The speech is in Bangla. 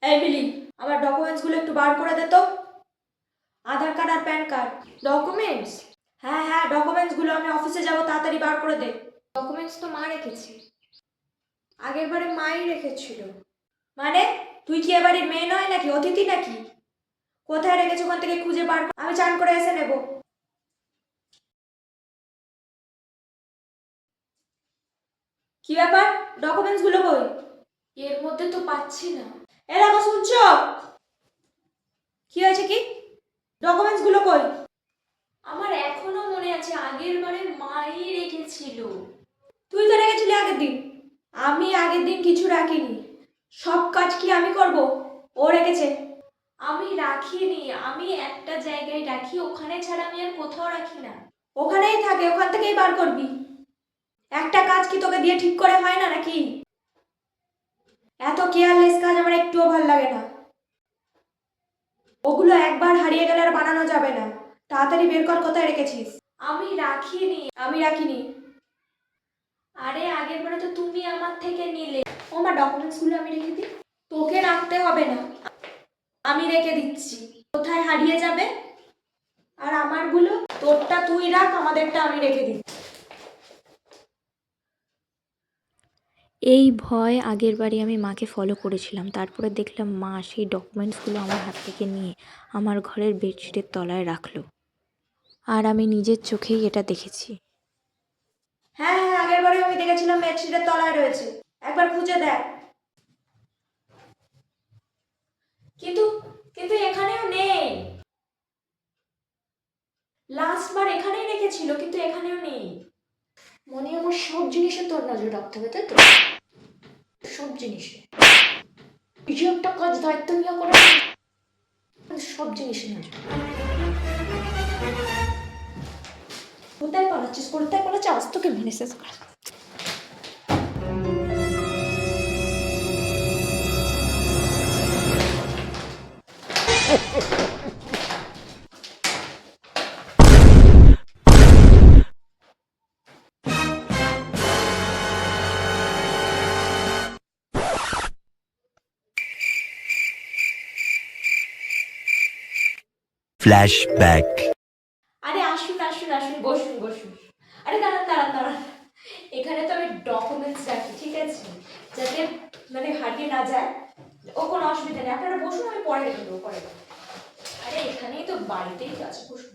এই মিলি, আমার ডকুমেন্টসগুলো একটু বার করে দে তো। আধার কার্ড আর প্যান কার্ড। ডকুমেন্টস? হ্যাঁ হ্যাঁ, ডকুমেন্টসগুলো, আমি অফিসে যাব, তাড়াতাড়ি বার করে দে। ডকুমেন্টস তো মা রেখেছে। আগের বারে মাই রেখেছিল। মানে তুই কি এবারের মেয়ে নয় নাকি, অতিথি নাকি? কোথায় রেখেছো ওখান থেকে খুঁজে বার কর, আমি চান করে এসে নেব। কি ব্যাপার, ডকুমেন্টসগুলো কই? এর মধ্যে তো পাচ্ছি না। এ দেখো, শুনছো? কি হয়েছে কি? ডকুমেন্টসগুলো কই? আমার এখনো মনে আছে, আগের বারে মাই রেখেছিল। তুই তো রেখেছিলি আগের দিন। আমি আগের দিন কিছু রাখিনি। সব কাজ কি আমি করব? ও রেখেছে। আমি রাখিনি, আমি একটা জায়গায় রাখি, ওখানে ছাড়া আমি আর কোথাও রাখি না। ওখানেই থাকে, ওখান থেকেই বার করবি। একটা কাজ কি তোকে দিয়ে ঠিক করে হয় না নাকি? এত কেয়ারলেস কাজ আমার একটুও ভাল লাগে না। ওগুলো একবার হারিয়ে গেলে আর বানানো যাবে না। তাড়াতাড়ি বের কর, কোথায় রেখেছিস। আমি রাখিনি। আমি রাখিনি। আরে আগের বারে তো তুমি আমার থেকে নিলে। ও মা, ডকুমেন্টসগুলো আমি রেখে দিই। তোকে রাখতে হবে না, আমি রেখে দিচ্ছি। কোথায় হারিয়ে যাবে? আর আমারগুলো? তোরটা তুই রাখ, আমাদেরটা আমি রেখে দিই। এই ভয় আগের বারে আমি মাকে ফলো করেছিলাম, তারপরে দেখলাম মা সেই ডকুমেন্টসগুলো আমার হাত থেকে নিয়ে আমার ঘরের বেডশিটের তলায় রাখলো। আর আমি নিজের চোখেই এটা দেখেছি। হ্যাঁ হ্যাঁ, আগের বারে আমি দেখেছিলাম বেডশিটের তলায় রয়েছে। একবার খুঁজে দেখ। কিন্তু কিন্তু এখানেও নেই। লাস্ট বার এখানেই রেখেছিল, কিন্তু এখানেও নেই। মনে হয় আমার সব জিনিসে তোর নজর রাখতে হবে, তাই তো? সব জিনিসে এই যে একটা কাজ দায়িত্ব নিয়ে করে, সব জিনিসে নজর। কোথায় পালাচ্ছিস, কোথায় পালাচ্ছিস? আজ তোকে মেনে শেষ করা। Flashback. আরে আসুন আসুন আসুন, বসুন বসুন। আরে দাঁড়ান দাঁড়ান দাঁড়ান, এখানে তো আমি ডকুমেন্টস রাখি, ঠিক আছে, যাতে মানে হারিয়ে না যায়। ও কোনো অসুবিধা নেই, আপনারা বসুন, আমি পরে রেখে দেবো, পরে দেবো। আরে এখানেই তো, বাড়িতেই তো আছে, বসুন।